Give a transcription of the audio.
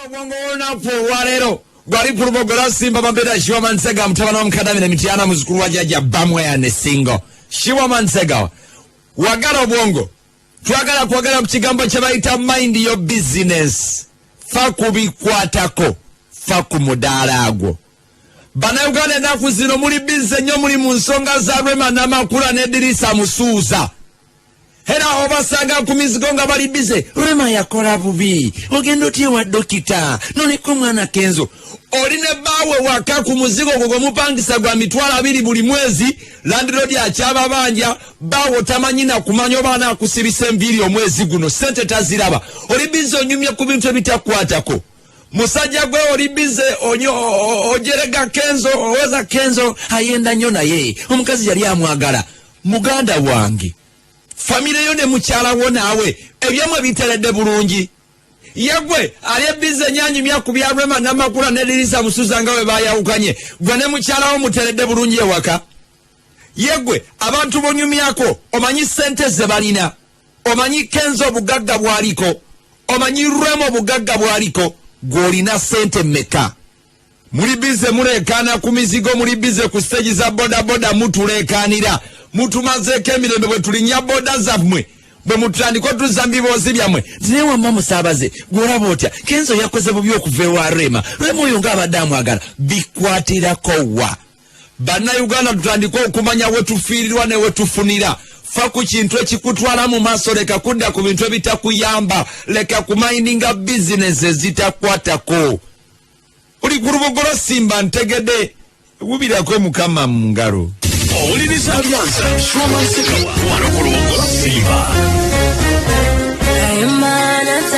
Obwongo olunaku olwaleero gwali ku lubogola Simba Mabeda Shiwa Nsega mutabani wa Mukadami ne Mityana muzukulu wa Jjajja Bamweya ne Singo. Shiwa Nsega wagala obwongo twagala kwagala ku kigambo kye bayita mind your business. Fa kubikwatako, fa ku mudaala agwo. Bannayuganda ennaku zino muli bize nnyo, muli mu nsonga za Rwema Namakula ne Dirisa Musuuza. Era obasanga ku mizigo nga bali bize. Rwema yakola bubi, ogenda otya wa dokita noneko mwana Kenzo. Oli ne baawe waka ku muzigo gwe mupangisa gwa $20 buli mwezi. Landlord akyababanja, baawo tamanyi na kumanya oba anakusibisa enviiri omwezi guno, sente taziraba. Oli bize onyumye ku bintu ebitakwatako. Musajja gwe oli bize ojerega Kenzo, oweza Kenzo ayenda nnyo naye. Omukazi yali amwagala. Muganda wange, famire yo ne mukyala wo naawe ebyamwe biteredde bulungi. Yegwe ali bize nyanyumya ku bya Rwema Namakula ne Dirisa Musuuza nga we bayawukanye. Gwe ne mukyala wo muteredde bulungi ewaka. Yegwe abantu bonyumyako, omanyi sente ze balina, omanyi Kenzo bugagga bwaliko, omanyi Rwema bugagga bwaliko. Gwolina sente meka. Muli bize mulekaana ku mizigo, muli bize ku stage za boda boda mutulekanira. Mutumazeeko emirembe bwe tulinya boda zammwe, bwe mutandika tuzambiboozi byammwe. Naye wamma musaabaze gwolaba otya Kenzo yakoze bubi okuva ewa Rwema. Rwema oyo ng'abadde amwagala. Bikwatirako wa bannayuganda tutandika okumanya we tufiirirwa ne we tufunira. Fa ku kintu ekikutwala mu maaso, leka kudda ku bintu ebitakuyamba, leka kumindinga bizinesi ezitakwatako. Oli ku lubogolo Simba ntegedde wubirako Mukama mu ngalo. Owuliriza Byanza Shoma Nsekawa wano ku lubogolo Simba.